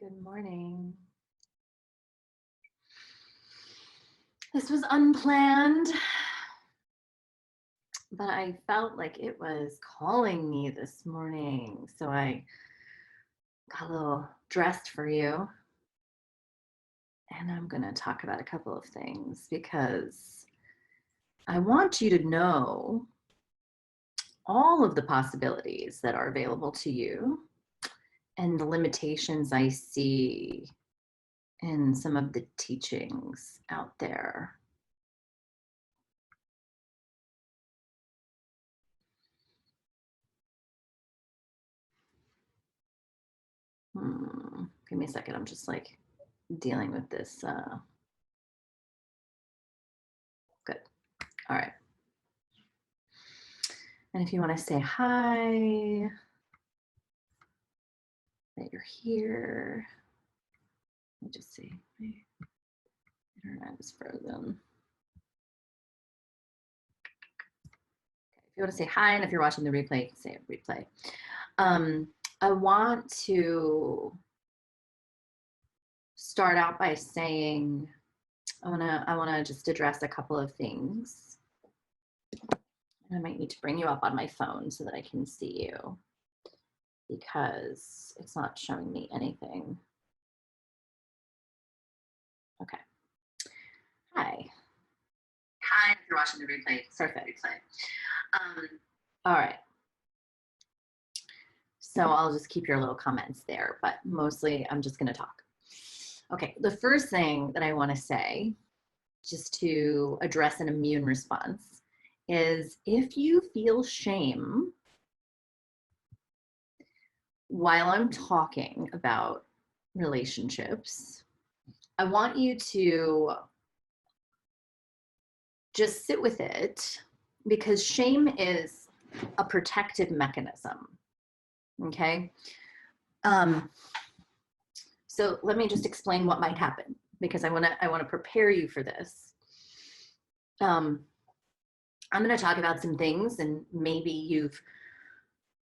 Good morning. This was unplanned, but I felt like it was calling me this morning. So I got a little dressed for you. And I'm going to talk about a couple of things because I want you to know all of the possibilities that are available to you and the limitations I see in some of the teachings out there. Give me a second. I'm just like dealing with this. Good. All right. And if you want to say hi, that you're here. Let me just see. My internet is frozen. If you want to say hi, and if you're watching the replay, you can say replay. I want to start out by saying I wanna just address a couple of things. I might need to bring you up on my phone so that I can see you because it's not showing me anything. Okay. Hi. Hi, if you're watching the replay. Perfect. Replay. All right. So I'll just keep your little comments there, but mostly I'm just going to talk. Okay, the first thing that I want to say, just to address an immune response, is if you feel shame while I'm talking about relationships, I want you to just sit with it because shame is a protective mechanism. Okay. So let me just explain what might happen because I want to prepare you for this. I'm going to talk about some things, and maybe you've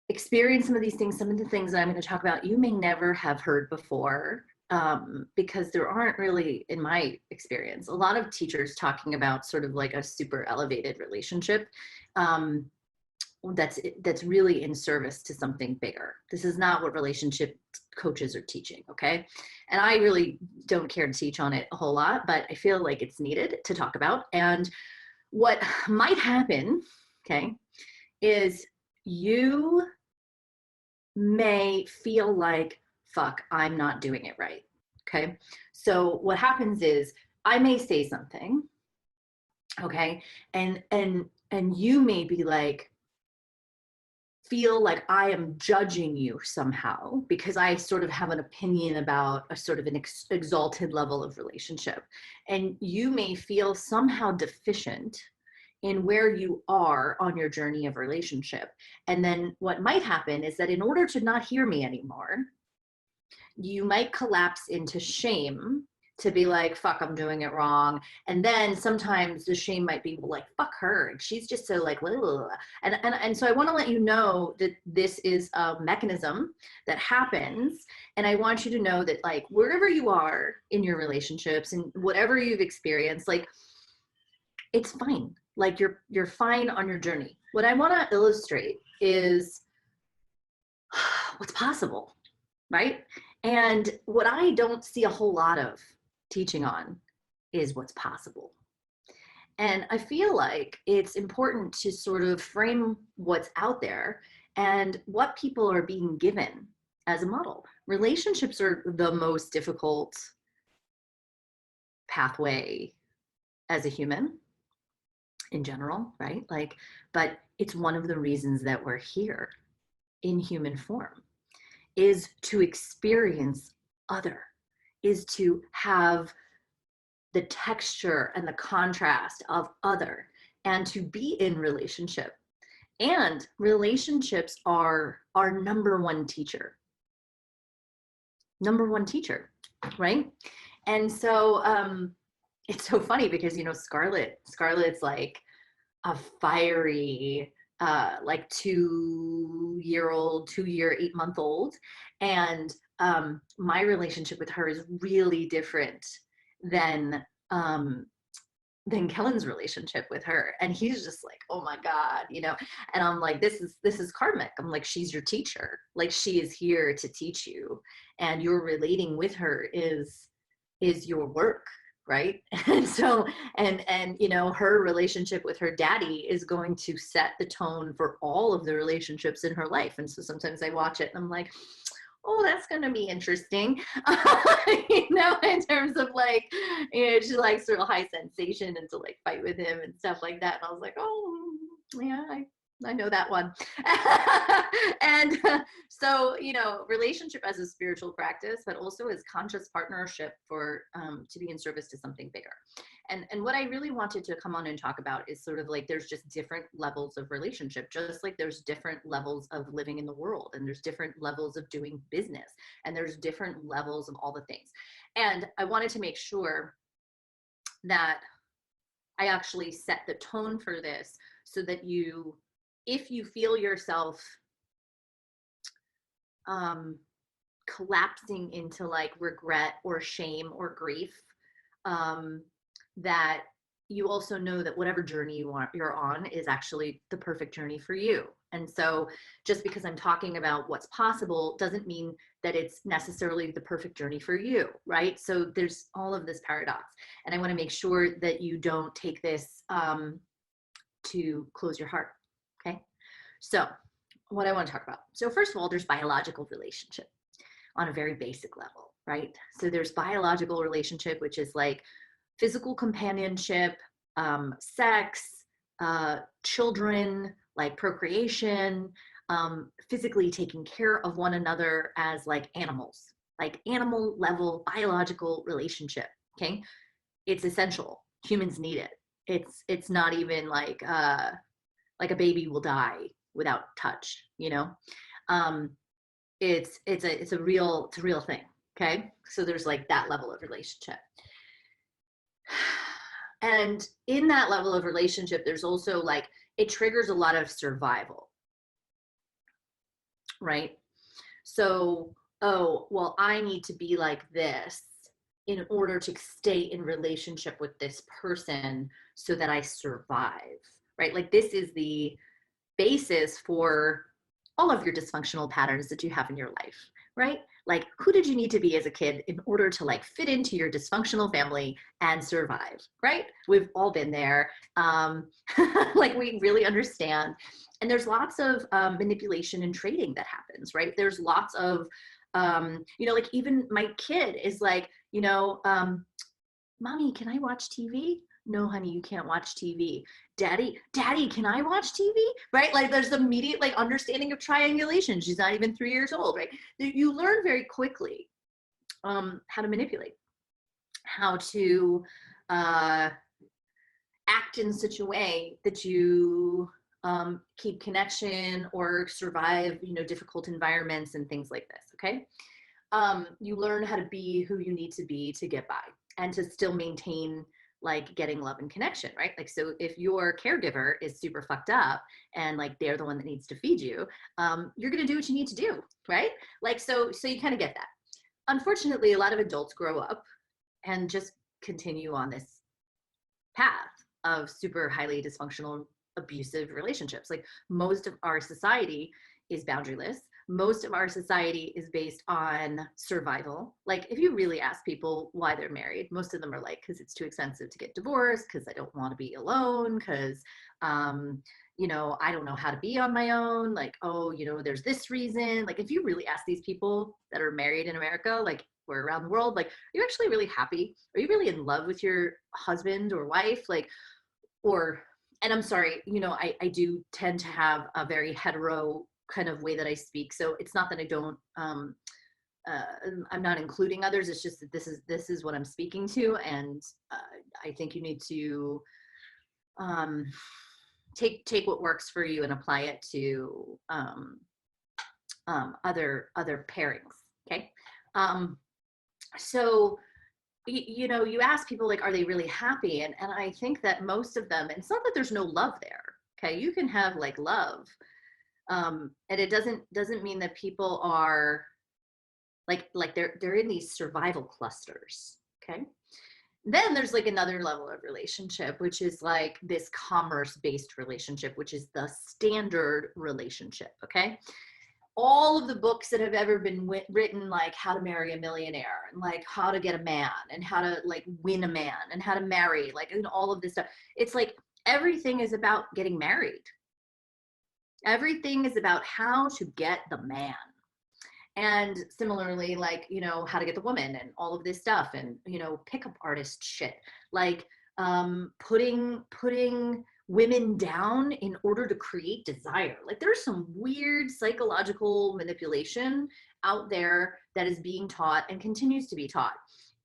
experienced some of these things. Some of the things that I'm going to talk about you may never have heard before, because there aren't really, in my experience, a lot of teachers talking about sort of like a super elevated relationship. That's really in service to something bigger. This is not what relationship coaches are teaching, okay? And I really don't care to teach on it a whole lot, but I feel like it's needed to talk about. And what might happen, okay, is you may feel like, fuck, I'm not doing it right, okay? So what happens is I may say something, okay, and you may be like, feel like I am judging you somehow because I sort of have an opinion about a sort of an exalted level of relationship. And you may feel somehow deficient in where you are on your journey of relationship. And then what might happen is that in order to not hear me anymore, you might collapse into shame to be like, fuck, I'm doing it wrong. And then sometimes the shame might be like, fuck her. She's just so like, blah, blah, blah. And so I want to let you know that this is a mechanism that happens. And I want you to know that like wherever you are in your relationships and whatever you've experienced, like it's fine. Like you're fine on your journey. What I want to illustrate is what's possible, right? And what I don't see a whole lot of teaching on is what's possible. And I feel like it's important to sort of frame what's out there and what people are being given as a model. Relationships are the most difficult pathway as a human in general, right? Like, but it's one of the reasons that we're here in human form, is to experience other, is to have the texture and the contrast of other, and to be in relationship. And relationships are our number one teacher, right? And so it's so funny because, you know, Scarlett's like a fiery, like 2-year-old, 2-year, 8-month-old. And my relationship with her is really different than than Kellen's relationship with her. And he's just like, oh my God, you know, and I'm like, this is karmic. I'm like, she's your teacher. Like, she is here to teach you, and your relating with her is your work, right? And so, and you know, her relationship with her daddy is going to set the tone for all of the relationships in her life. And so sometimes I watch it and I'm like, oh, that's going to be interesting. You know, in terms of like, you know, she likes real high sensation and to like fight with him and stuff like that. And I was like, oh, yeah, I know that one. And so, you know, relationship as a spiritual practice, but also as conscious partnership for to be in service to something bigger. And what I really wanted to come on and talk about is sort of like, there's just different levels of relationship, just like there's different levels of living in the world, and there's different levels of doing business, and there's different levels of all the things. And I wanted to make sure that I actually set the tone for this so that you, if you feel yourself collapsing into like regret or shame or grief, that you also know that whatever journey you're on is actually the perfect journey for you. And so just because I'm talking about what's possible doesn't mean that it's necessarily the perfect journey for you, right? So there's all of this paradox. And I want to make sure that you don't take this to close your heart, okay? So what I want to talk about. So first of all, there's biological relationship on a very basic level, right? So there's biological relationship, which is like physical companionship, sex, children, like procreation, physically taking care of one another as like animals, like animal level biological relationship. Okay, it's essential. Humans need it. It's not even like a baby will die without touch. You know, it's a real thing. Okay, so there's like that level of relationship. And in that level of relationship, there's also like, it triggers a lot of survival, right? So, oh, well, I need to be like this in order to stay in relationship with this person so that I survive, right? Like, this is the basis for all of your dysfunctional patterns that you have in your life, right? Like, who did you need to be as a kid in order to like fit into your dysfunctional family and survive, right? We've all been there. Like, we really understand. And there's lots of manipulation and trading that happens, right? There's lots of, you know, like even my kid is like, you know, mommy, can I watch TV? No, honey, you can't watch TV. Daddy, can I watch TV? Right? Like, there's the immediate like understanding of triangulation. She's not even 3 years old, right? You learn very quickly how to manipulate, how to act in such a way that you keep connection or survive, you know, difficult environments and things like this. Okay. You learn how to be who you need to be to get by and to still maintain like getting love and connection, right? Like, so if your caregiver is super fucked up and like they're the one that needs to feed you, you're going to do what you need to do, right? Like, so you kind of get that. Unfortunately, a lot of adults grow up and just continue on this path of super highly dysfunctional, abusive relationships. Like, most of our society is boundaryless. Most of our society is based on survival. Like, if you really ask people why they're married, most of them are like, because it's too expensive to get divorced, because I don't want to be alone, because you know, I don't know how to be on my own. Like, oh, you know, there's this reason. Like, if you really ask these people that are married in America, like, or around the world, like, are you actually really happy? Are you really in love with your husband or wife? Like, or, and I'm sorry, you know, I do tend to have a very hetero kind of way that I speak. So it's not that I don't, I'm not including others. It's just that this is what I'm speaking to. And I think you need to take what works for you and apply it to other pairings. Okay. So, you know, you ask people like, are they really happy? And I think that most of them, and it's not that there's no love there. Okay, you can have like love, and it doesn't mean that people are like they're in these survival clusters. Okay, then there's like another level of relationship, which is like this commerce-based relationship, which is the standard relationship. Okay, all of the books that have ever been written, like How to Marry a Millionaire and like How to Get a Man and How to like Win a Man and How to Marry, like, and all of this stuff, it's like everything is about getting married. Everything is about how to get the man. And similarly, like, you know, How to Get the Woman and all of this stuff, and, you know, pickup artist shit, like putting women down in order to create desire. Like there's some weird psychological manipulation out there that is being taught and continues to be taught.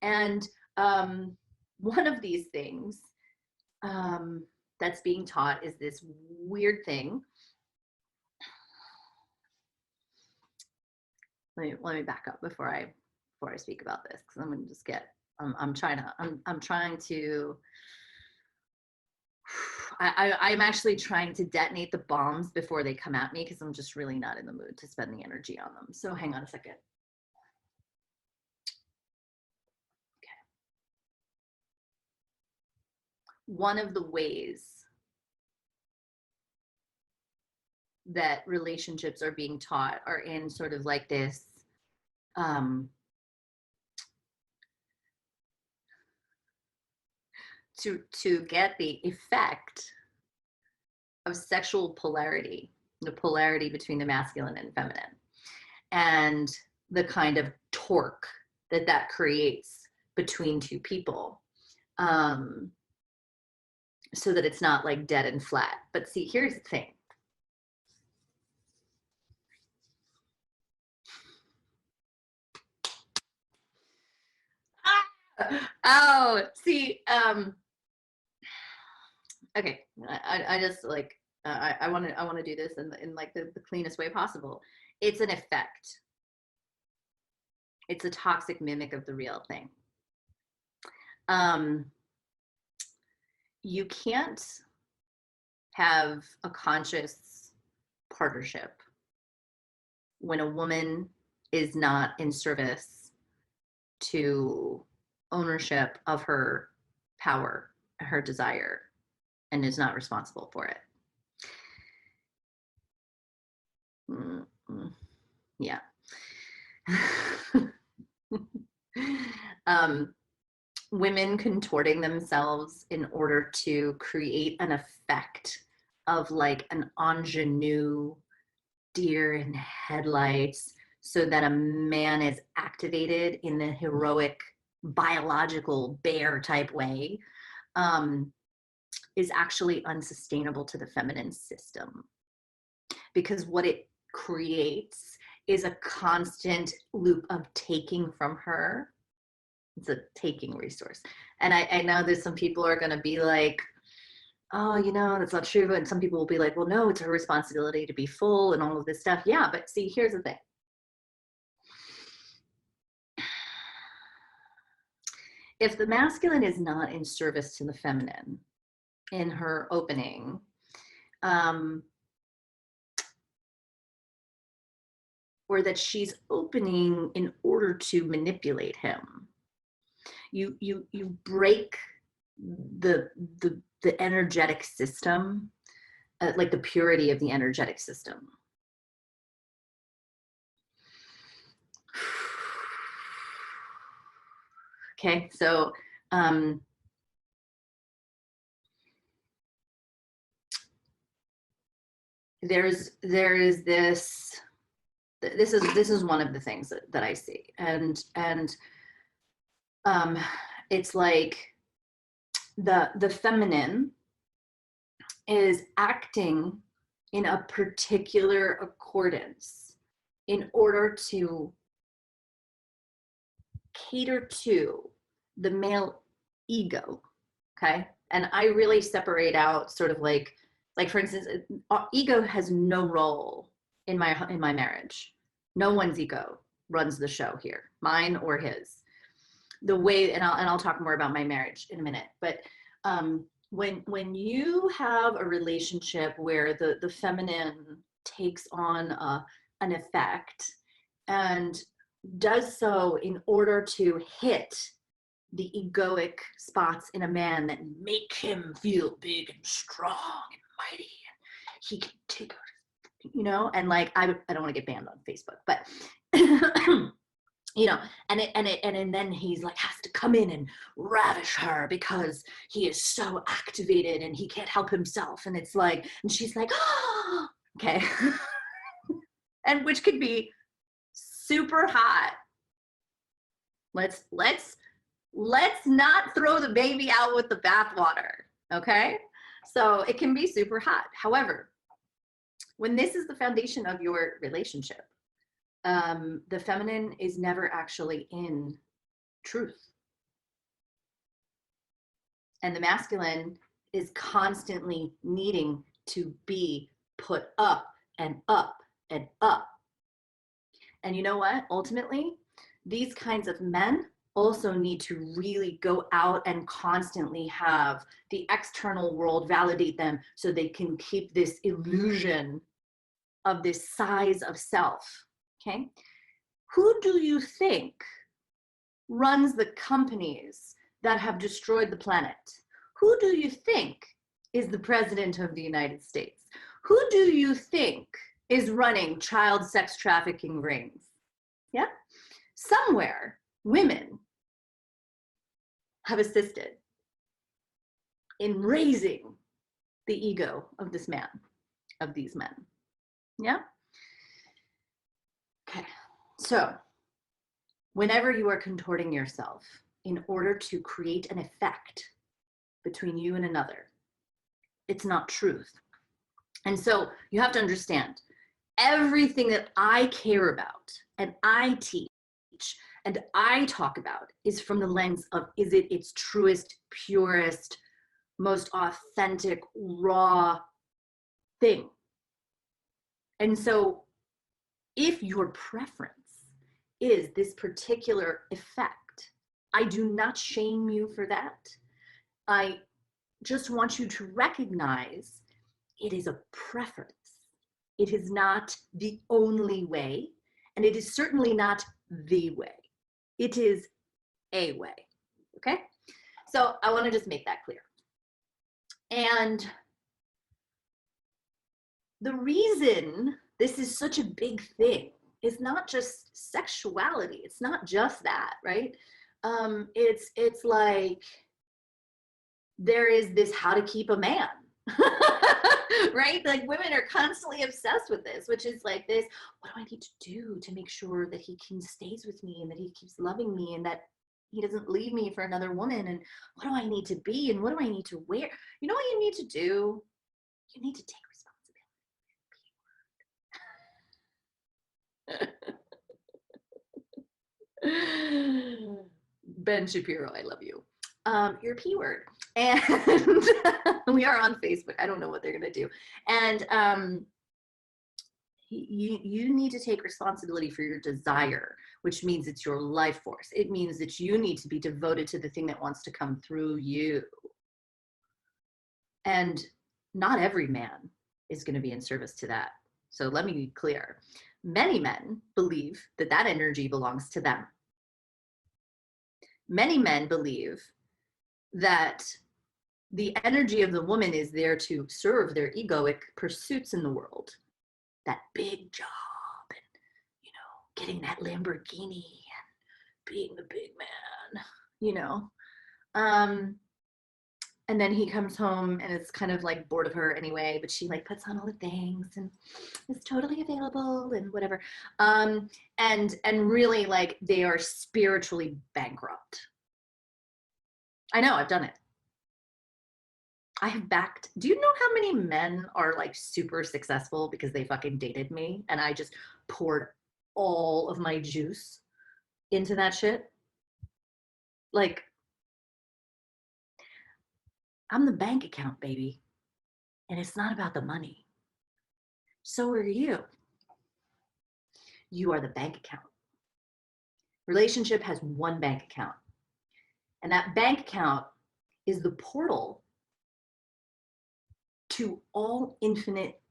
And one of these things that's being taught is this weird thing. Let me back up before I speak about this, because I'm gonna just get I'm trying to I'm actually trying to detonate the bombs before they come at me, because I'm just really not in the mood to spend the energy on them. So hang on a second. Okay. One of the ways that relationships are being taught are in sort of like this to get the effect of sexual polarity, the polarity between the masculine and feminine, and the kind of torque that creates between two people, so that it's not like dead and flat. But see, here's the thing. Oh, see, okay, I just like I want to do this in like the cleanest way possible. It's an effect. It's a toxic mimic of the real thing. You can't have a conscious partnership when a woman is not in service to ownership of her power, her desire, and is not responsible for it. Yeah. Women contorting themselves in order to create an effect of like an ingenue, deer in headlights, so that a man is activated in the heroic biological bear type way, is actually unsustainable to the feminine system, because what it creates is a constant loop of taking from her. It's a taking resource. And I know there's some people are going to be like, oh, you know, that's not true. And some people will be like, well, no, it's her responsibility to be full and all of this stuff. Yeah, but see, here's the thing. If the masculine is not in service to the feminine in her opening, or that she's opening in order to manipulate him, you break the energetic system, like the purity of the energetic system. Okay, so there is this is one of the things that I see, and it's like the feminine is acting in a particular accordance in order to cater to the male ego. Okay, and I really separate out sort of like for instance, ego has no role in my marriage. No one's ego runs the show here, mine or his. The way, and I'll talk more about my marriage in a minute, but when you have a relationship where the feminine takes on an effect and does so in order to hit the egoic spots in a man that make him feel big and strong and mighty, and he can take her, you know, and like I don't want to get banned on Facebook, but you know, and then he's like has to come in and ravish her because he is so activated and he can't help himself, and it's like, and she's like, oh, okay, and which could be super hot. Let's not throw the baby out with the bathwater, okay? So it can be super hot. However, when this is the foundation of your relationship, the feminine is never actually in truth. And the masculine is constantly needing to be put up and up and up. And you know what? Ultimately, these kinds of men also need to really go out and constantly have the external world validate them so they can keep this illusion of this size of self, okay? Who do you think runs the companies that have destroyed the planet? Who do you think is the president of the United States? Who do you think is running child sex trafficking rings? Yeah? Somewhere, women have assisted in raising the ego of this man, of these men. Yeah? Okay. So, whenever you are contorting yourself in order to create an effect between you and another, it's not truth. And so, you have to understand everything that I care about and I teach and I talk about is from the lens of, is it its truest, purest, most authentic, raw thing? And so if your preference is this particular effect, I do not shame you for that. I just want you to recognize it is a preference. It is not the only way, and it is certainly not the way. It is a way, okay? So I want to just make that clear. And the reason this is such a big thing is not just sexuality. It's not just that, right? It's like there is this how to keep a man. Right? Like women are constantly obsessed with this, which is like this, what do I need to do to make sure that he stays with me and that he keeps loving me and that he doesn't leave me for another woman, and what do I need to be and what do I need to wear? You know what you need to do? You need to take responsibility. Ben Shapiro, I love you. Your P word. And we are on Facebook. I don't know what they're going to do. And you need to take responsibility for your desire, which means it's your life force. It means that you need to be devoted to the thing that wants to come through you. And not every man is going to be in service to that. So let me be clear. Many men believe that that energy belongs to them. Many men believe that the energy of the woman is there to serve their egoic pursuits in the world. That big job and, you know, getting that Lamborghini and being the big man, you know. And then he comes home and is kind of like bored of her anyway, but she like puts on all the things and is totally available and whatever. And really like they are spiritually bankrupt. I know, I've done it. I have backed, do you know how many men are like super successful because they fucking dated me and I just poured all of my juice into that shit? Like, I'm the bank account, baby. And it's not about the money. So are you. You are the bank account. Relationship has one bank account. And that bank account is the portal to all infinite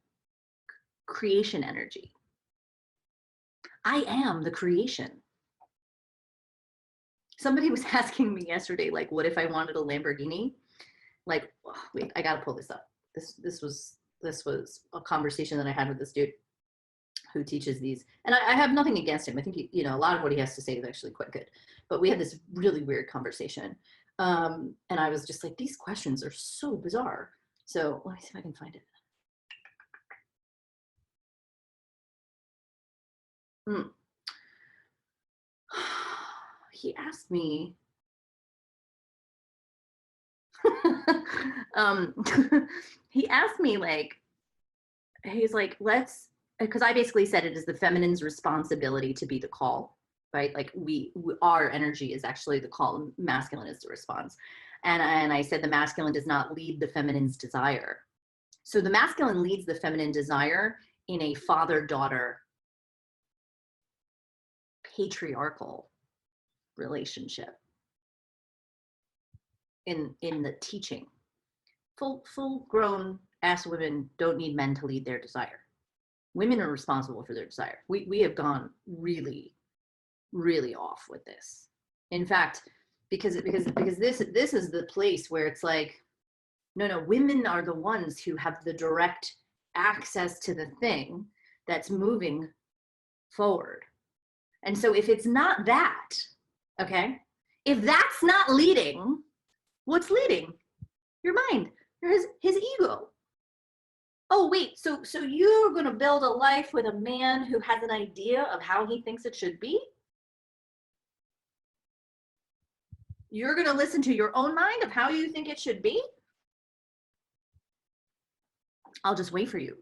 creation energy. I am the creation. Somebody was asking me yesterday, like, what if I wanted a Lamborghini? Like, oh, wait, I gotta pull this up. This was a conversation that I had with this dude who teaches these, and I have nothing against him. I think he, a lot of what he has to say is actually quite good. But we had this really weird conversation, and I was just like, these questions are so bizarre. So let me see if I can find it. He asked me, he asked me, like, he's like, because I basically said it is the feminine's responsibility to be the call, right? Like our energy is actually the call, masculine is the response. And I said the masculine does not lead the feminine's desire. So the masculine leads the feminine desire in a father-daughter patriarchal relationship in the teaching. Full grown ass women don't need men to lead their desire. Women are responsible for their desire. We have gone really, really off with this. In fact, because this is the place where it's like, no, women are the ones who have the direct access to the thing that's moving forward. And so if it's not that, okay, if that's not leading, what's leading? Your mind, his ego. Oh, wait, so you're going to build a life with a man who has an idea of how he thinks it should be? You're going to listen to your own mind of how you think it should be? I'll just wait for you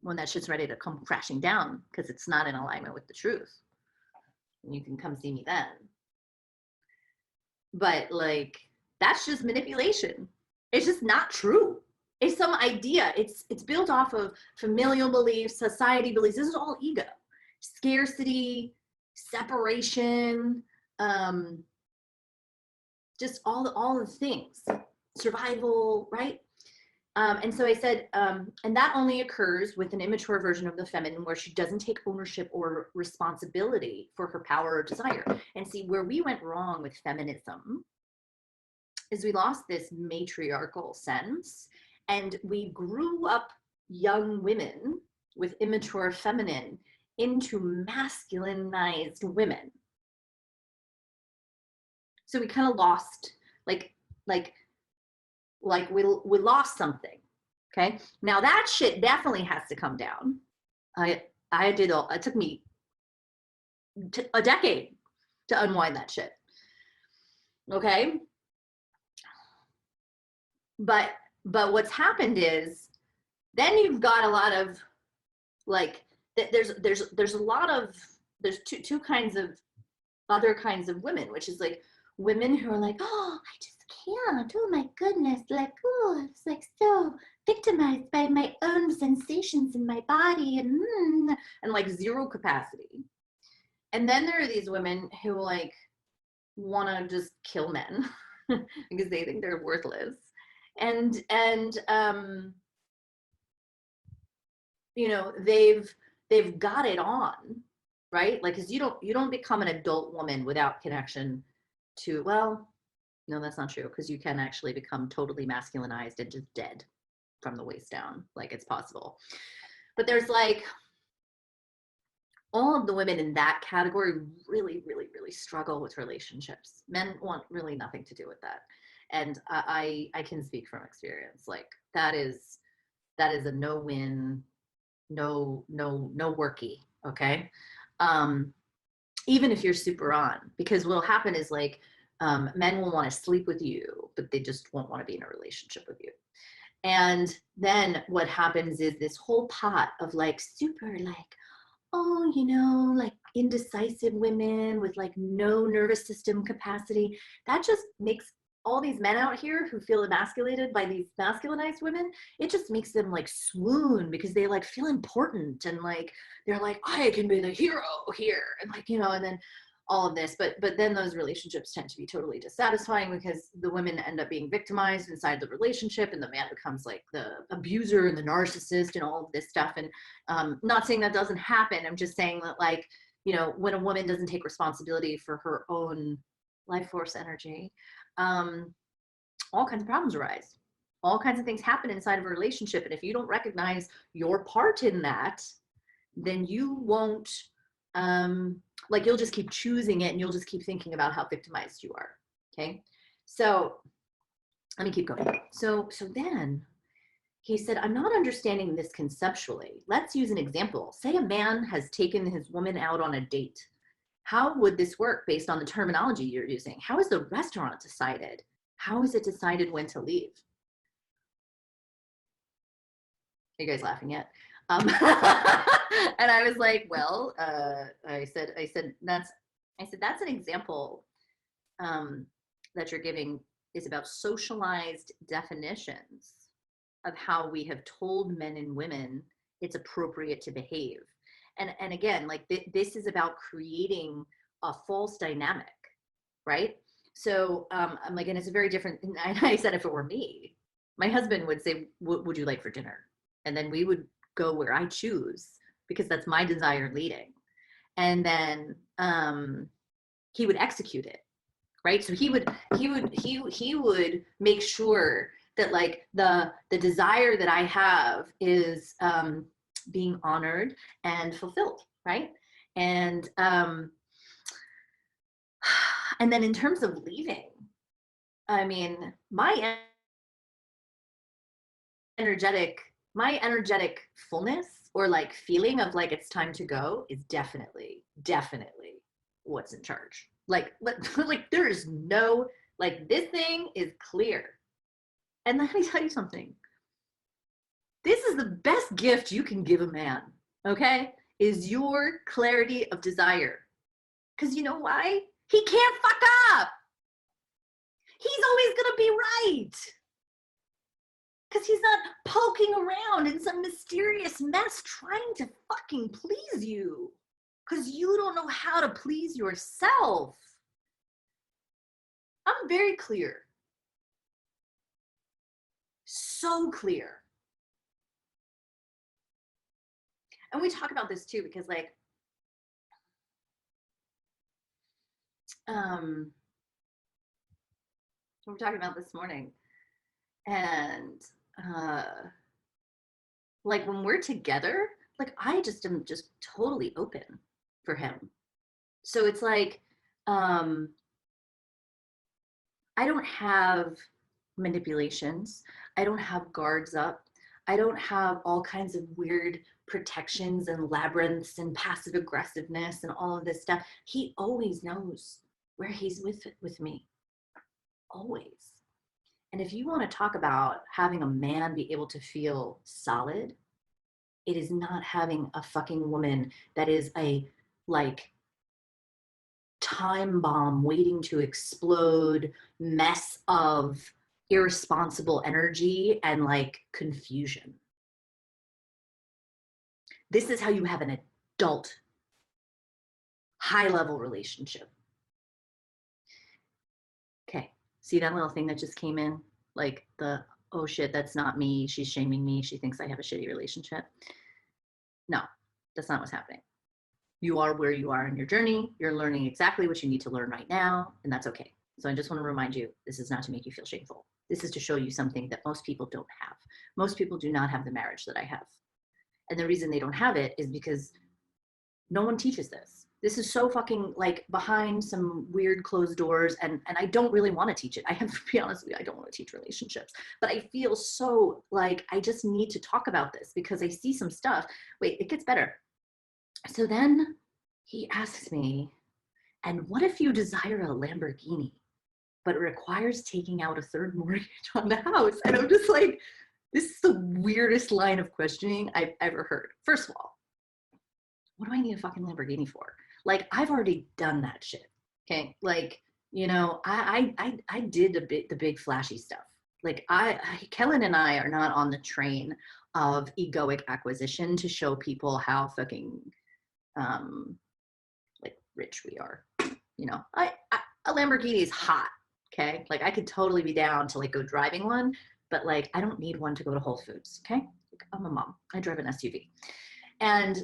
when that shit's ready to come crashing down, because it's not in alignment with the truth. And you can come see me then. But like, that's just manipulation. It's just not true. It's some idea. It's built off of familial beliefs, society beliefs. This is all ego, scarcity, separation, just all the things, survival, right? And so I said, and that only occurs with an immature version of the feminine where she doesn't take ownership or responsibility for her power or desire. And see, where we went wrong with feminism is we lost this matriarchal sense, and we grew up young women with immature feminine into masculinized women. So we kind of lost, like we lost something. Okay, now that shit definitely has to come down. It took me a decade to unwind that shit. Okay, but what's happened is then you've got a lot of like there's two kinds of other kinds of women, which is like women who are like, oh, I just can't, oh my goodness, like, oh, it's like so victimized by my own sensations in my body and like zero capacity. And then there are these women who like want to just kill men because they think they're worthless. And they've got it on, right? Like, because you don't become an adult woman without connection to, well, no, that's not true, because you can actually become totally masculinized and just dead from the waist down. Like, it's possible. But there's like all of the women in that category really, really, really struggle with relationships. Men want really nothing to do with that. And I can speak from experience. Like, that is a no-win, no worky, okay? Even if you're super on, because what'll happen is like, men will want to sleep with you, but they just won't want to be in a relationship with you. And then what happens is this whole pot of like super like, oh, like indecisive women with like no nervous system capacity, that just makes all these men out here who feel emasculated by these masculinized women, it just makes them like swoon because they like feel important and like they're like, I can be the hero here, and like, and then all of this, but then those relationships tend to be totally dissatisfying because the women end up being victimized inside the relationship, and the man becomes like the abuser and the narcissist and all of this stuff. And not saying that doesn't happen. I'm just saying that, like, you know, when a woman doesn't take responsibility for her own life force energy, all kinds of problems arise. All kinds of things happen inside of a relationship, and if you don't recognize your part in that, then you won't, like, you'll just keep choosing it, and you'll just keep thinking about how victimized you are. Okay, so let me keep going. So then he said, I'm not understanding this conceptually. Let's use an example. Say a man has taken his woman out on a date. How would this work based on the terminology you're using? How is the restaurant decided? How is it decided when to leave? Are you guys laughing yet? And I was like, well, I said that's an example that you're giving is about socialized definitions of how we have told men and women it's appropriate to behave. And again, like this is about creating a false dynamic, right? So I'm like, and it's a very different, and I said, if it were me, my husband would say, what would you like for dinner? And then we would go where I choose, because that's my desire leading. And then he would execute it, right? So he would make sure that, like, the desire that I have is being honored and fulfilled, right? And then in terms of leaving, I mean, my energetic fullness, or like feeling of like it's time to go, is definitely what's in charge. Like there is no, like, this thing is clear. And let me tell you something. This is the best gift you can give a man, okay? Is your clarity of desire. Because you know why? He can't fuck up. He's always gonna be right. Because he's not poking around in some mysterious mess trying to fucking please you. Because you don't know how to please yourself. I'm very clear. So clear. And we talk about this too, because like, we were talking about this morning, and like when we're together, like I just am just totally open for him. So it's like, I don't have manipulations. I don't have guards up. I don't have all kinds of weird protections and labyrinths and passive aggressiveness and all of this stuff. He always knows where he's with me. Always. And if you want to talk about having a man be able to feel solid, it is not having a fucking woman that is a, like, time bomb waiting to explode mess of irresponsible energy and like confusion. This is how you have an adult high-level relationship. Okay, see that little thing that just came in? Like the, oh shit, that's not me, she's shaming me, she thinks I have a shitty relationship. No, that's not what's happening. You are where you are in your journey. You're learning exactly what you need to learn right now, and that's okay. So I just want to remind you, this is not to make you feel shameful. This is to show you something that most people don't have. Most people do not have the marriage that I have. And the reason they don't have it is because no one teaches this. This is so fucking like behind some weird closed doors, and I don't really want to teach it. I have to be honest with you, I don't want to teach relationships, but I feel so like I just need to talk about this because I see some stuff. Wait, it gets better. So then he asks me, and what if you desire a Lamborghini, but it requires taking out a third mortgage on the house? And I'm just like, this is the weirdest line of questioning I've ever heard. First of all, what do I need a fucking Lamborghini for? Like, I've already done that shit. Okay. Like, you know, I did the big flashy stuff. Like Kellen and I are not on the train of egoic acquisition to show people how fucking, like, rich we are. you know, a Lamborghini is hot. Okay. Like I could totally be down to like go driving one, but like, I don't need one to go to Whole Foods. Okay. I'm a mom. I drive an SUV. And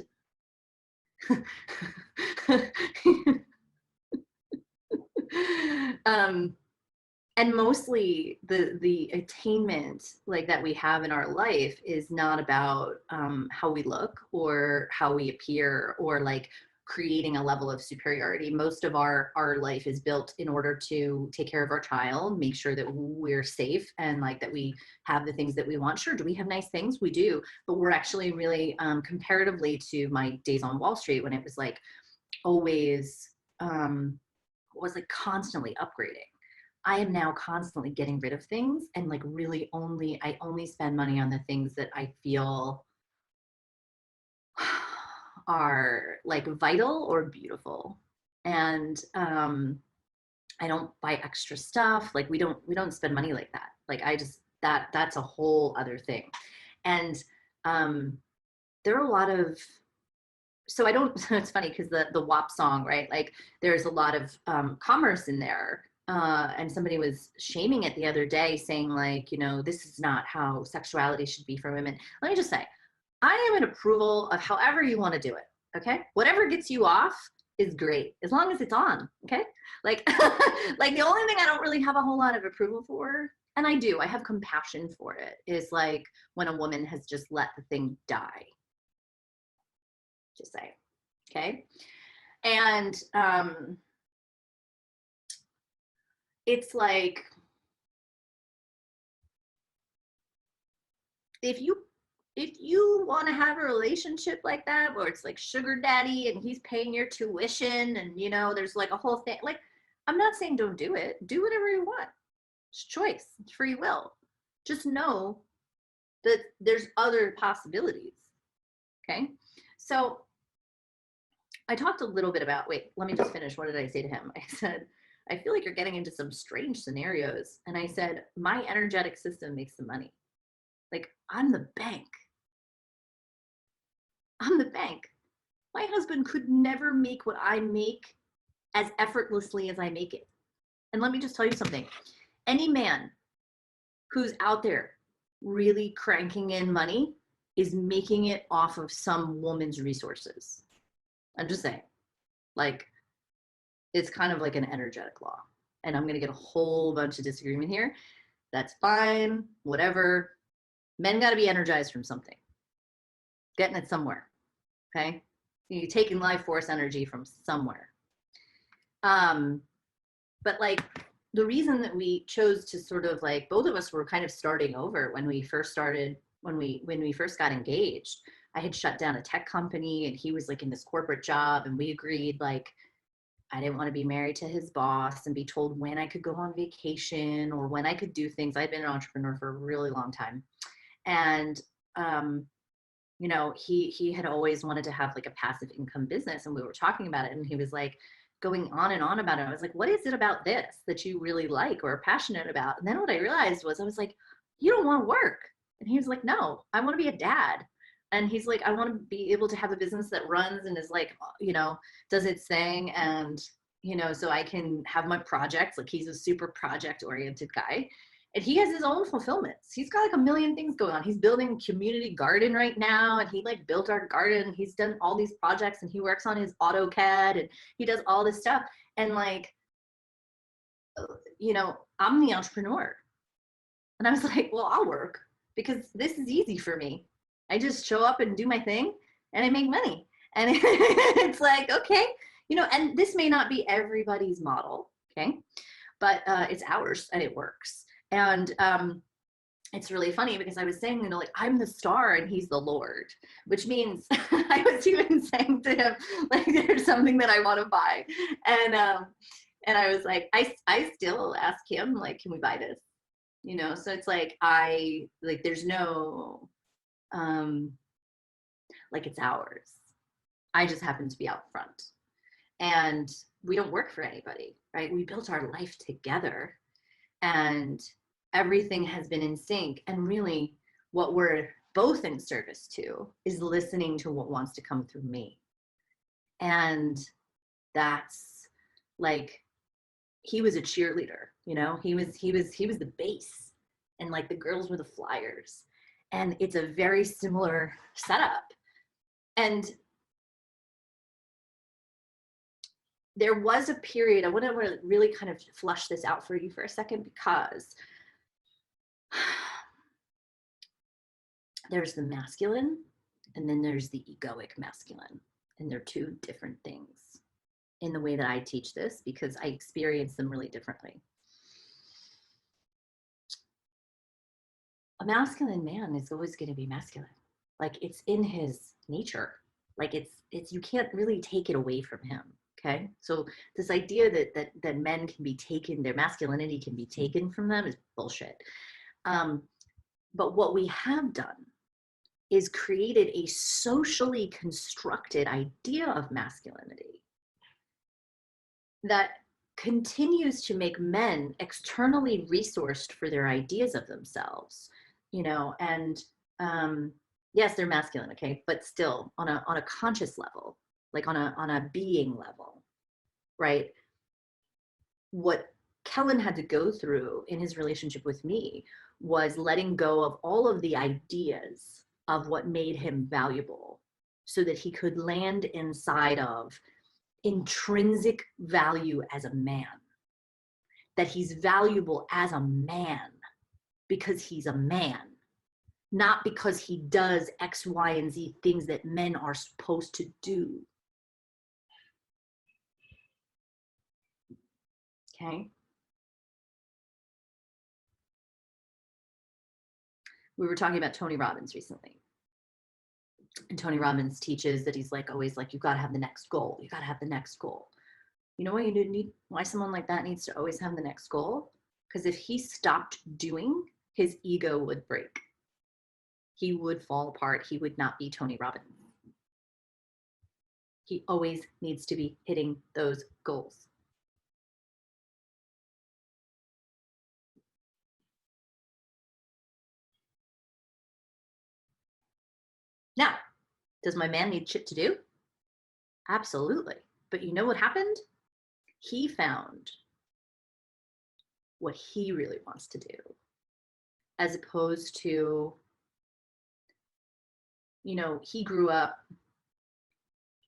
um, and mostly the attainment like that we have in our life is not about how we look or how we appear or like creating a level of superiority. Most of our life is built in order to take care of our child, make sure that we're safe and like that we have the things that we want. Sure, do we have nice things? We do, but we're actually really comparatively to my days on Wall Street when it was like always was like constantly upgrading. I am now constantly getting rid of things and like really I only spend money on the things that I feel are like vital or beautiful. And I don't buy extra stuff. Like we don't spend money like that. Like I just that's a whole other thing. And there are a lot of so I don't it's funny because the WAP song, right? Like there's a lot of commerce in there. And somebody was shaming it the other day saying like, you know, this is not how sexuality should be for women. Let me just say, I am in approval of however you want to do it. Okay. Whatever gets you off is great as long as it's on. Okay. Like, like the only thing I don't really have a whole lot of approval for, and I have compassion for it, is like when a woman has just let the thing die. Just say, okay. And it's like, if you want to have a relationship like that where it's like sugar daddy and he's paying your tuition and you know there's like a whole thing, like I'm not saying don't do it, do whatever you want, it's choice, it's free will. Just know that there's other possibilities. Okay, so I talked a little bit about, wait, let me just finish. What did I say to him? I said, I feel like you're getting into some strange scenarios. And I said, my energetic system makes the money. Like I'm the bank. I'm the bank. My husband could never make what I make as effortlessly as I make it. And let me just tell you something. Any man who's out there really cranking in money is making it off of some woman's resources. I'm just saying, like, it's kind of like an energetic law. And I'm going to get a whole bunch of disagreement here. That's fine, whatever. Men got to be energized from something, getting it somewhere. Okay. You're taking life force energy from somewhere. But like the reason that we chose to sort of like, both of us were kind of starting over when we first started, when we first got engaged. I had shut down a tech company and he was like in this corporate job, and we agreed like I didn't want to be married to his boss and be told when I could go on vacation or when I could do things. I'd been an entrepreneur for a really long time. And you know, he had always wanted to have like a passive income business, and we were talking about it, and he was like going on and on about it. I was like, what is it about this that you really like or are passionate about? And then what I realized was, I was like, you don't want to work. And he was like, no, I want to be a dad. And he's like, I want to be able to have a business that runs and is like, you know, does its thing. And, you know, so I can have my projects. Like he's a super project oriented guy. And he has his own fulfillments. He's got like a million things going on. He's building a community garden right now. And he like built our garden. He's done all these projects and he works on his AutoCAD and he does all this stuff. And like, you know, I'm the entrepreneur. And I was like, well, I'll work because this is easy for me. I just show up and do my thing and I make money. And it's like, okay, you know, and this may not be everybody's model. Okay. But it's ours and it works. And it's really funny because I was saying, you know, like I'm the star and he's the Lord, which means I was even saying to him, like, there's something that I want to buy. And I was like, I still ask him, like, can we buy this? You know, so it's like, there's no, like it's ours. I just happen to be out front. And we don't work for anybody, right? We built our life together. And everything has been in sync. And really, what we're both in service to is listening to what wants to come through me. And that's like he was a cheerleader, you know, he was the base, and like the girls were the flyers. And it's a very similar setup. And there was a period, I want to really kind of flush this out for you for a second, because there's the masculine and then there's the egoic masculine. And they're two different things in the way that I teach this, because I experience them really differently. A masculine man is always going to be masculine. Like it's in his nature. Like it's you can't really take it away from him. Okay. So this idea that men can be taken, their masculinity can be taken from them, is bullshit. But what we have done is created a socially constructed idea of masculinity that continues to make men externally resourced for their ideas of themselves, you know, and yes, they're masculine, okay, but still on a conscious level, like on a being level, right? What Kellen had to go through in his relationship with me was letting go of all of the ideas of what made him valuable, so that he could land inside of intrinsic value as a man, that he's valuable as a man because he's a man, not because he does X, Y, and Z things that men are supposed to do. Okay. We were talking about Tony Robbins recently. And Tony Robbins teaches that he's like always like, you've got to have the next goal. You got to have the next goal. You know what you need? Why someone like that needs to always have the next goal? Because if he stopped doing, his ego would break. He would fall apart. He would not be Tony Robbins. He always needs to be hitting those goals. Now, does my man need shit to do? Absolutely. But you know what happened? He found what he really wants to do, as opposed to, you know, he grew up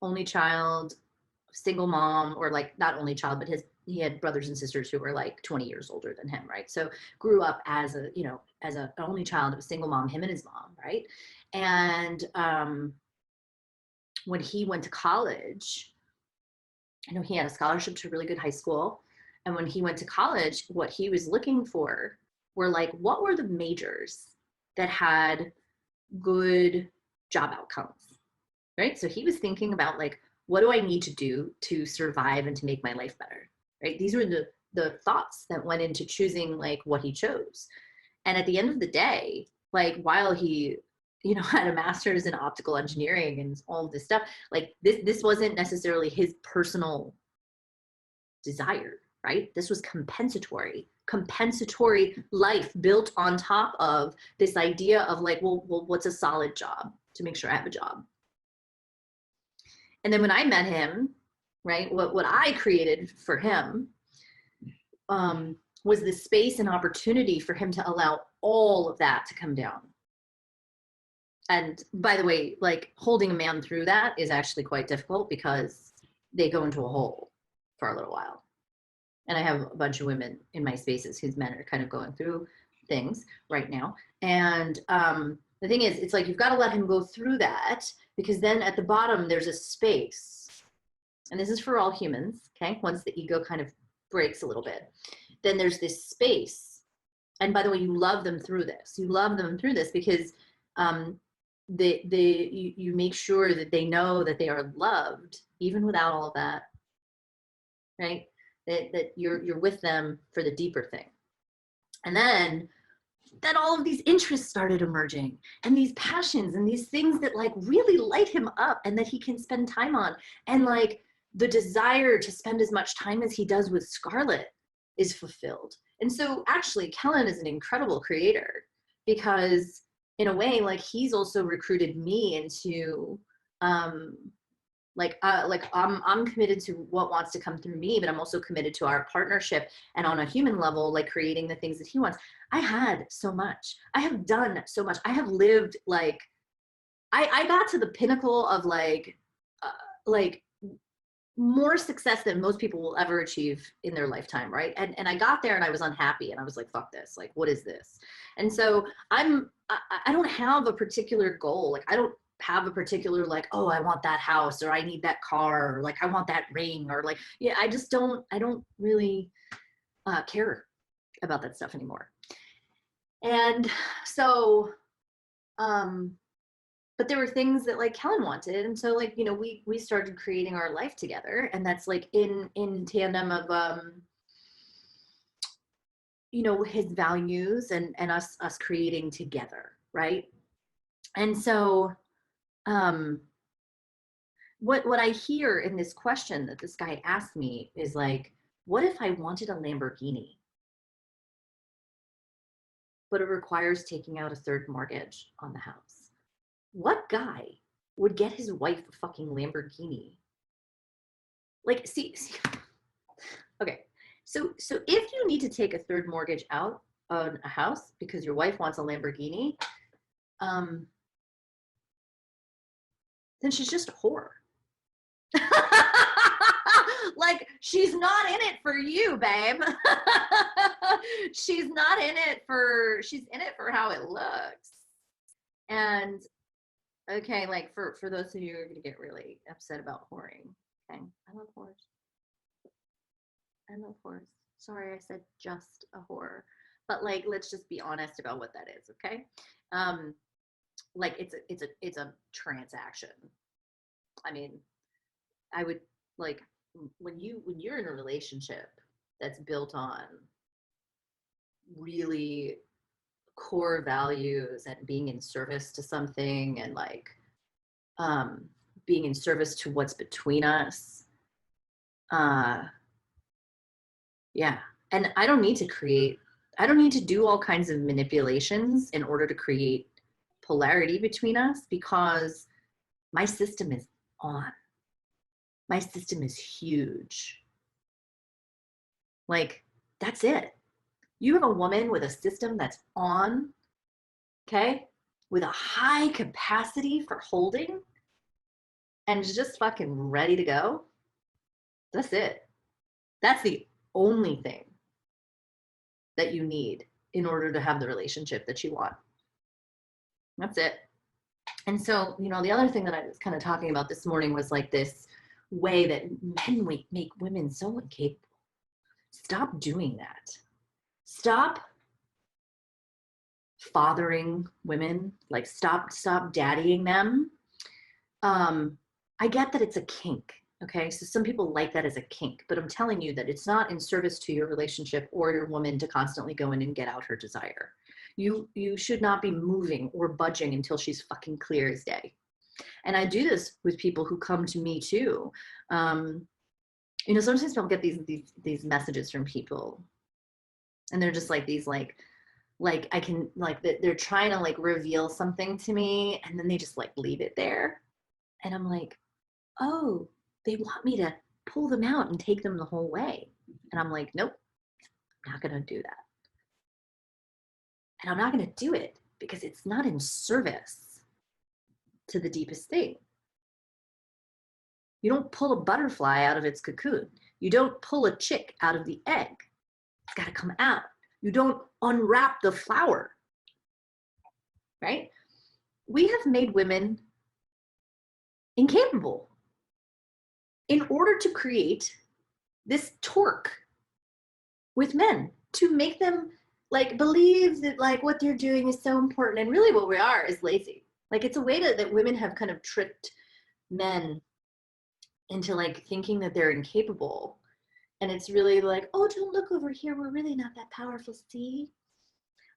only child, single mom, or like not only child, but he had brothers and sisters who were like 20 years older than him, right? So grew up as a, you know, as an only child of a single mom, him and his mom, right? And when he went to college, I know he had a scholarship to a really good high school. And when he went to college, what he was looking for were like, what were the majors that had good job outcomes, right? So he was thinking about like, what do I need to do to survive and to make my life better, right? These were the thoughts that went into choosing like what he chose. And at the end of the day, like while he, you know, had a master's in optical engineering and all of this stuff, like this wasn't necessarily his personal desire, right? This was compensatory life built on top of this idea of like, well, what's a solid job to make sure I have a job? And then when I met him, right, what I created for him was the space and opportunity for him to allow all of that to come down. And by the way, like holding a man through that is actually quite difficult, because they go into a hole for a little while. And I have a bunch of women in my spaces whose men are kind of going through things right now. And the thing is, it's like, you've got to let him go through that, because then at the bottom, there's a space. And this is for all humans, okay? Once the ego kind of breaks a little bit, then there's this space. And by the way, you love them through this. You love them through this because you make sure that they know that they are loved, even without all of that, right? That you're with them for the deeper thing. And then all of these interests started emerging, and these passions and these things that like really light him up and that he can spend time on. And like the desire to spend as much time as he does with Scarlett is fulfilled. And so actually Kellen is an incredible creator, because in a way, like he's also recruited me into Like I'm committed to what wants to come through me, but I'm also committed to our partnership, and on a human level, like creating the things that he wants. I had so much. I have done so much. I have lived like I got to the pinnacle of like more success than most people will ever achieve in their lifetime, right? And I got there and I was unhappy and I was like, fuck this, like what is this? And so I don't have a particular goal. Like I don't have a particular like, oh, I want that house, or I need that car, or like I want that ring, or like, yeah, I don't really care about that stuff anymore. And so but there were things that like Helen wanted, and so like, you know, we started creating our life together, and that's like in tandem of you know, his values and us creating together, right? And so what I hear in this question that this guy asked me is like, what if I wanted a Lamborghini, but it requires taking out a third mortgage on the house? What guy would get his wife a fucking Lamborghini? Like, see okay. So if you need to take a third mortgage out on a house because your wife wants a Lamborghini, then she's just a whore. Like, she's not in it for you, babe. She's not in it for, she's in it for how it looks. And okay, like for those of you who are gonna get really upset about whoring, okay, I love whores. I love whores. Sorry, I said just a whore, but like, let's just be honest about what that is, okay? Like it's a transaction. I mean, I would like when you're in a relationship that's built on really core values and being in service to something, and like um being in service to what's between us. uh yeah, and I don't need to do all kinds of manipulations in order to create polarity between us, because my system is on. My system is huge. Like, that's it. You have a woman with a system that's on, okay, with a high capacity for holding, and is just fucking ready to go. That's it. That's the only thing that you need in order to have the relationship that you want. That's it. And so, you know, the other thing that I was kind of talking about this morning was like this way that men make women so incapable. Stop doing that. Stop fathering women. Like, stop daddying them. I get that it's a kink. Okay, so some people like that as a kink, but I'm telling you that it's not in service to your relationship or your woman to constantly go in and get out her desire. You should not be moving or budging until she's fucking clear as day. And I do this with people who come to me too. You know, sometimes I'll get these messages from people, and they're just like these like I can like they're trying to like reveal something to me, and then they just like leave it there, and I'm like, oh, they want me to pull them out and take them the whole way, and I'm like, nope, I'm not gonna do that. And I'm not going to do it because it's not in service to the deepest thing. You don't pull a butterfly out of its cocoon. You don't pull a chick out of the egg. It's got to come out. You don't unwrap the flower, right? We have made women incapable in order to create this torque with men, to make them like believe that like what they're doing is so important, and really what we are is lazy. Like, it's a way that women have kind of tricked men into like thinking that they're incapable, and it's really like, oh, don't look over here, we're really not that powerful, see?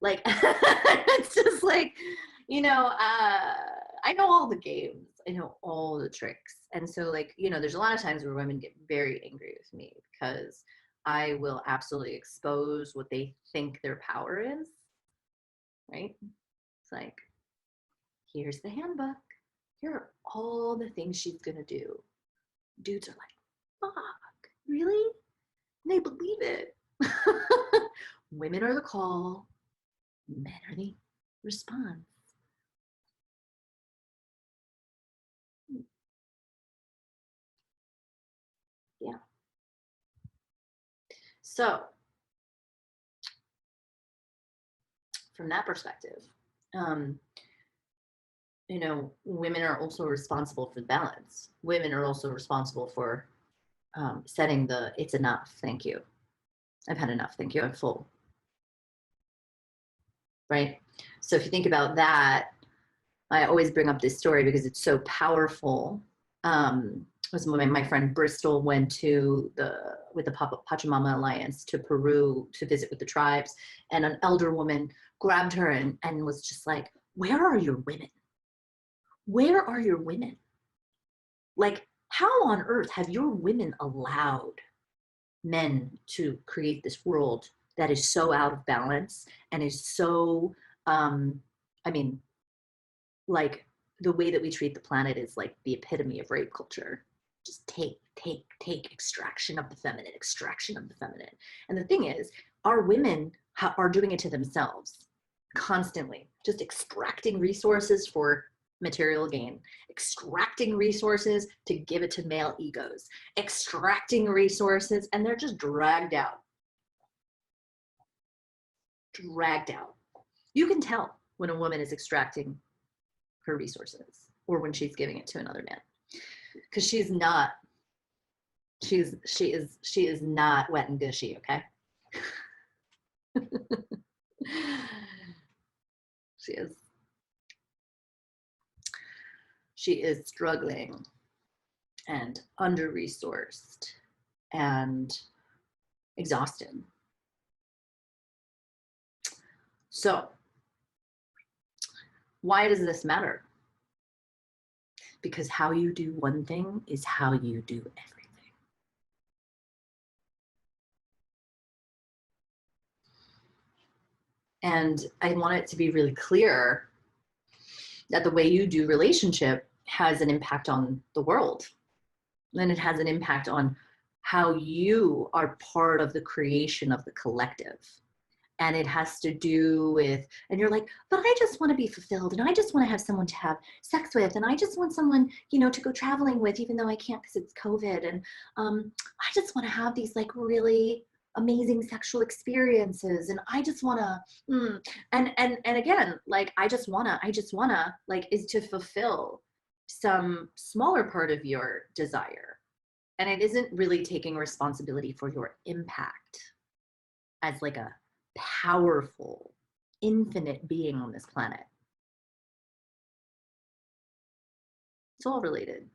Like, it's just like, you know, I know all the games, I know all the tricks, and so like, you know, there's a lot of times where women get very angry with me because I will absolutely expose what they think their power is, right? It's like, here's the handbook. Here are all the things she's going to do Dudes are like, fuck, really? And they believe it. Women are the call, men are the response. Yeah. So, from that perspective, um, you know, women are also responsible for the balance. Women are also responsible for setting the it's enough. Thank you. I've had enough. Thank you. I'm full. Right. So if you think about that, I always bring up this story because it's so powerful. Was when my friend Bristol went to with the Pachamama Alliance to Peru to visit with the tribes, and an elder woman grabbed her and was just like, "Where are your women? Where are your women? Like, how on earth have your women allowed men to create this world that is so out of balance and is so, I mean, like the way that we treat the planet is like the epitome of rape culture. Just take extraction of the feminine, extraction of the feminine. And the thing is, our women are doing it to themselves constantly, just extracting resources for material gain, extracting resources to give it to male egos, extracting resources, and they're just dragged out. Dragged out. You can tell when a woman is extracting her resources or when she's giving it to another man, because she is not wet and gushy. Okay. she is struggling and under-resourced and exhausted. So why does this matter? Because how you do one thing is how you do everything. And I want it to be really clear that the way you do relationship has an impact on the world. And it has an impact on how you are part of the creation of the collective. And it has to do with, and you're like, but I just want to be fulfilled, and I just want to have someone to have sex with, and I just want someone, you know, to go traveling with, even though I can't because it's COVID, and I just want to have these like really amazing sexual experiences, and I just want to, and again, like I just wanna, like, is to fulfill some smaller part of your desire, and it isn't really taking responsibility for your impact as like a powerful, infinite being on this planet. It's all related.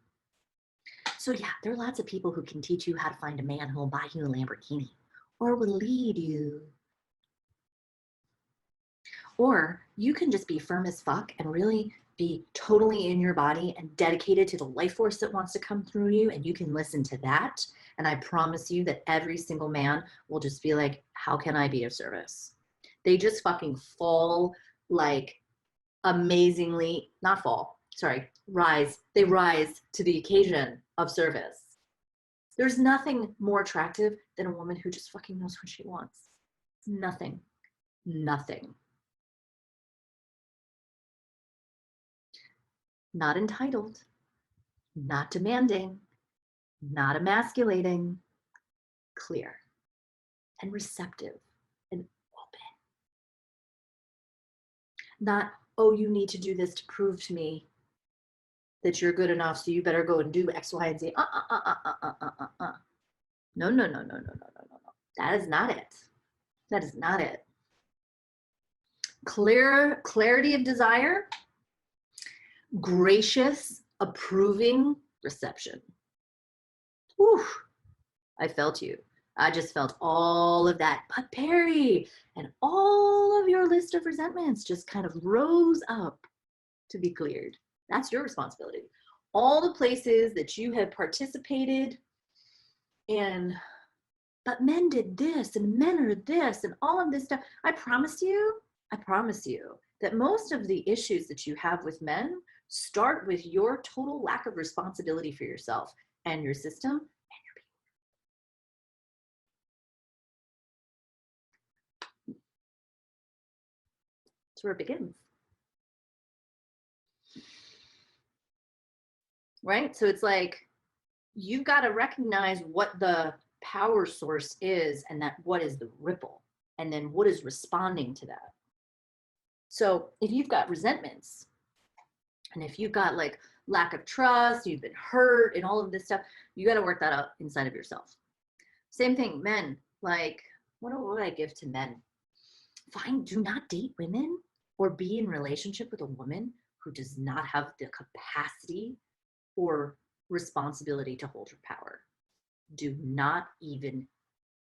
So yeah, there are lots of people who can teach you how to find a man who will buy you a Lamborghini or will lead you. Or you can just be firm as fuck and really be totally in your body and dedicated to the life force that wants to come through you, and you can listen to that. And I promise you that every single man will just be like, how can I be of service? They just fucking fall like amazingly, not fall, sorry, rise. They rise to the occasion of service. There's nothing more attractive than a woman who just fucking knows what she wants. Nothing. Nothing. Not entitled, not demanding, not emasculating, clear and receptive and open. Not, oh, you need to do this to prove to me that you're good enough, so you better go and do X, Y, and Z. No. That is not it. That is not it. Clarity of desire, gracious, approving reception. Whew, I felt you. I just felt all of that. But Perry, and all of your list of resentments just kind of rose up to be cleared. That's your responsibility. All the places that you have participated in, but men did this and men are this and all of this stuff. I promise you that most of the issues that you have with men start with your total lack of responsibility for yourself and your system and your people. That's where it begins. Right? So it's like, you've got to recognize what the power source is, and that what is the ripple, and then what is responding to that. So if you've got resentments, and if you've got like lack of trust, you've been hurt and all of this stuff, you got to work that out inside of yourself. Same thing, men. Like, what would I give to men? Fine, do not date women or be in relationship with a woman who does not have the capacity or responsibility to hold her power. Do not even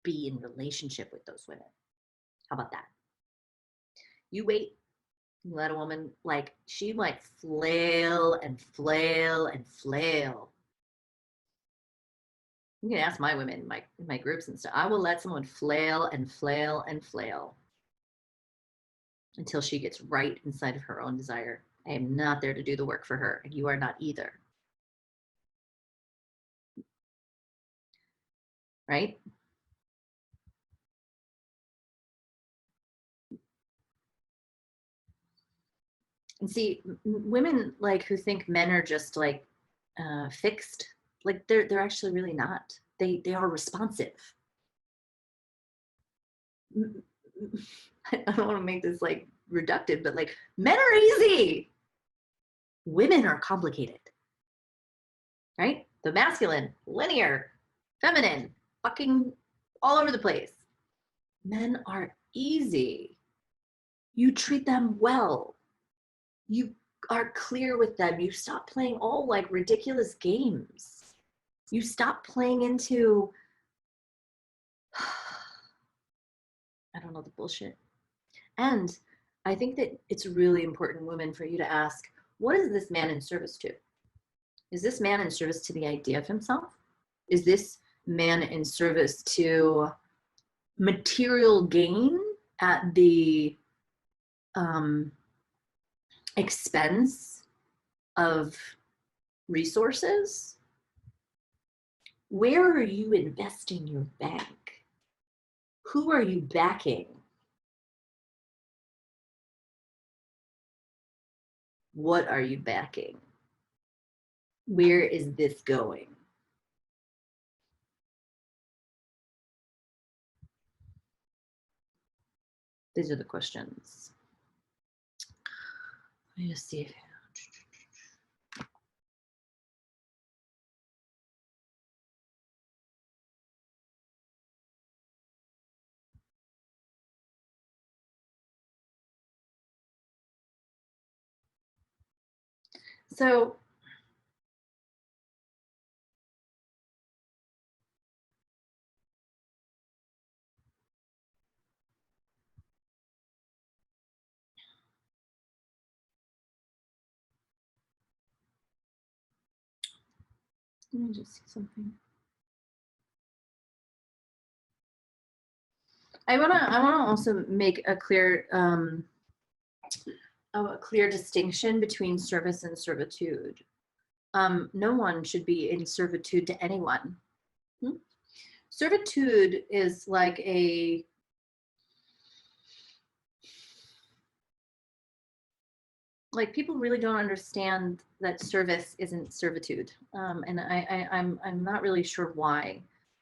be in relationship with those women. How about that? You wait. You let a woman, like, she might flail and flail and flail. You can ask my women in my groups and stuff. I will let someone flail and flail and flail until she gets right inside of her own desire. I am not there to do the work for her, and you are not either. Right? And see, women like who think men are just like fixed, like they're actually really not. They are responsive. I don't want to make this like reductive, but like, men are easy. Women are complicated. Right? The masculine, linear, feminine, fucking all over the place. Men are easy. You treat them well. You are clear with them. You stop playing all like ridiculous games. You stop playing into, I don't know, the bullshit. And I think that it's really important, women, for you to ask, what is this man in service to? Is this man in service to the idea of himself? Is this man in service to material gain at the expense of resources? Where are you investing your bank? Who are you backing? What are you backing? Where is this going? These are the questions. Let me just see. So let me just see something. I wanna also make a clear distinction between service and servitude. No one should be in servitude to anyone. Servitude is like people really don't understand that service isn't servitude, and I'm not really sure why.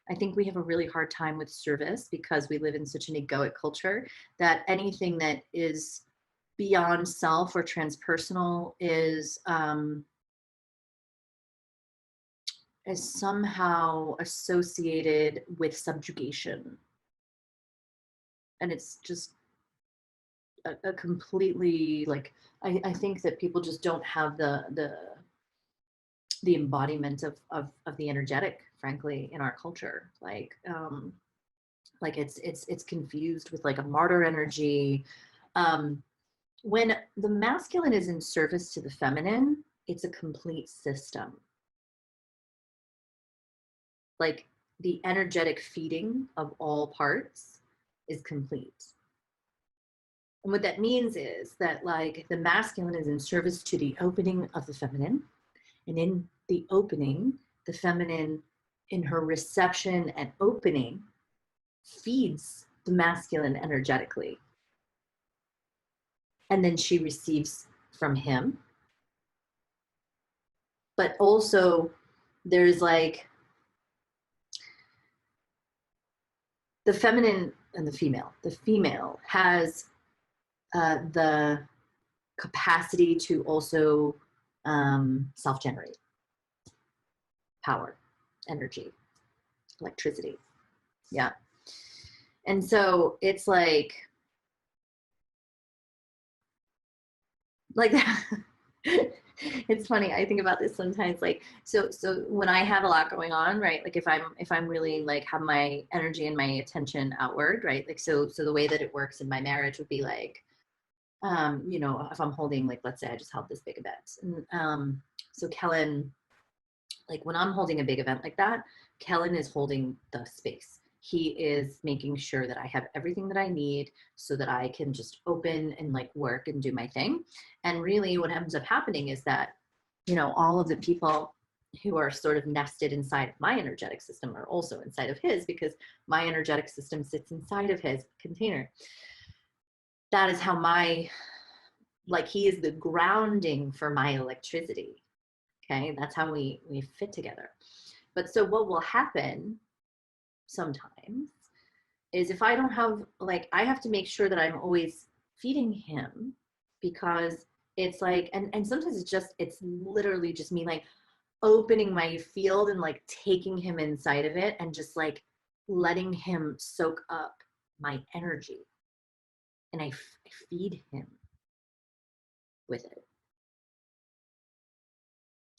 I think we have a really hard time with service because we live in such an egoic culture that anything that is beyond self or transpersonal is somehow associated with subjugation, and it's just a completely like, I think that people just don't have the embodiment of the energetic, frankly, in our culture. Like it's confused with like a martyr energy. When the masculine is in service to the feminine, it's a complete system. Like the energetic feeding of all parts is complete. And what that means is that like the masculine is in service to the opening of the feminine, and in the opening, the feminine in her reception and opening feeds the masculine energetically. And then she receives from him. But also there's like the feminine and the female. The female has the capacity to also self-generate power, energy, electricity. Yeah. And so it's like that. It's funny. I think about this sometimes. Like, so when I have a lot going on, right? Like if I'm really like have my energy and my attention outward, right? Like, so the way that it works in my marriage would be like, you know, if I'm holding, like, let's say I just held this big event. And so Kellen, like when I'm holding a big event like that, Kellen is holding the space. He is making sure that I have everything that I need so that I can just open and like work and do my thing. And really what ends up happening is that, you know, all of the people who are sort of nested inside of my energetic system are also inside of his, because my energetic system sits inside of his container. That is how like he is the grounding for my electricity. Okay, that's how we fit together. But so what will happen sometimes is if I don't have, like, I have to make sure that I'm always feeding him, because it's like, and sometimes it's literally just me like opening my field and like taking him inside of it and just like letting him soak up my energy. And I feed him with it.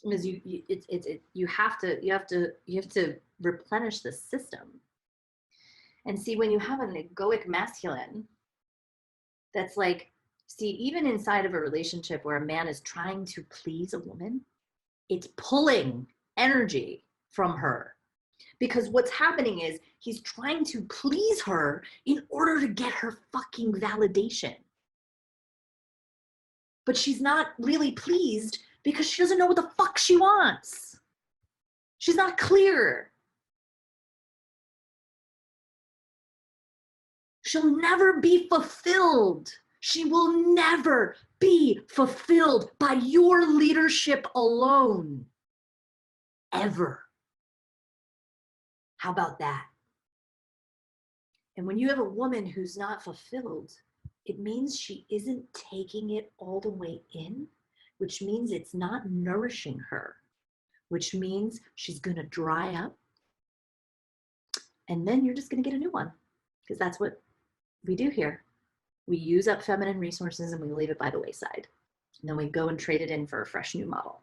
Because you have to replenish the system. And see, when you have an egoic masculine, that's like, see, even inside of a relationship where a man is trying to please a woman, it's pulling energy from her. Because what's happening is he's trying to please her in order to get her fucking validation. But she's not really pleased because she doesn't know what the fuck she wants. She's not clear. She'll never be fulfilled. She will never be fulfilled by your leadership alone. Ever. How about that? And when you have a woman who's not fulfilled, it means she isn't taking it all the way in, which means it's not nourishing her, which means she's going to dry up. And then you're just going to get a new one, because that's what we do here. We use up feminine resources and we leave it by the wayside. And then we go and trade it in for a fresh new model.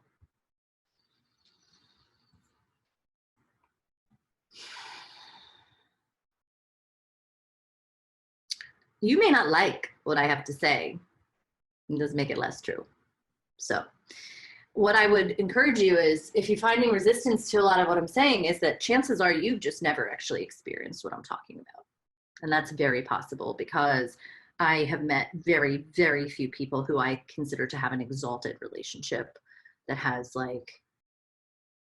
You may not like what I have to say. It does make it less true. So what I would encourage you is, if you're finding resistance to a lot of what I'm saying, is that chances are you've just never actually experienced what I'm talking about. And that's very possible, because I have met very, very few people who I consider to have an exalted relationship that has like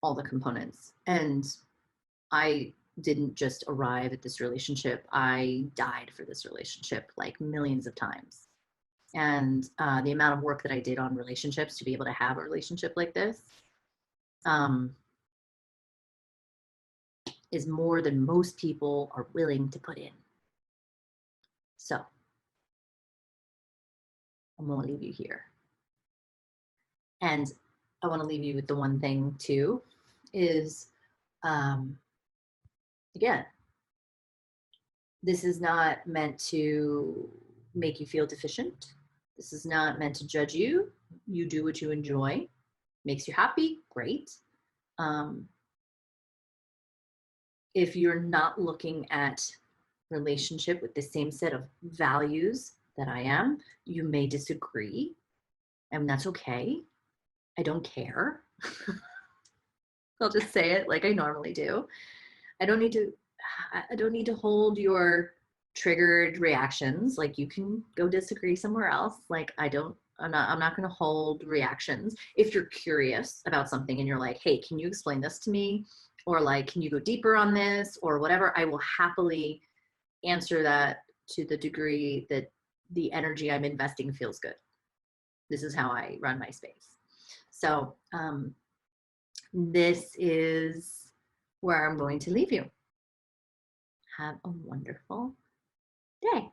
all the components. And I didn't just arrive at this relationship. I died for this relationship like millions of times. And the amount of work that I did on relationships to be able to have a relationship like this is more than most people are willing to put in. So I'm going to leave you here. And I want to leave you with the one thing too, is, again, this is not meant to make you feel deficient. This is not meant to judge you. You do what you enjoy. Makes you happy, great. If you're not looking at relationship with the same set of values that I am, you may disagree, and that's okay. I don't care. I'll just say it like I normally do. I don't need to hold your triggered reactions. Like, you can go disagree somewhere else. Like, I don't I'm not going to hold reactions. If you're curious about something and you're like, hey, can you explain this to me? Or like, can you go deeper on this or whatever? I will happily answer that to the degree that the energy I'm investing feels good. This is how I run my space. So this is where I'm going to leave you. Have a wonderful day.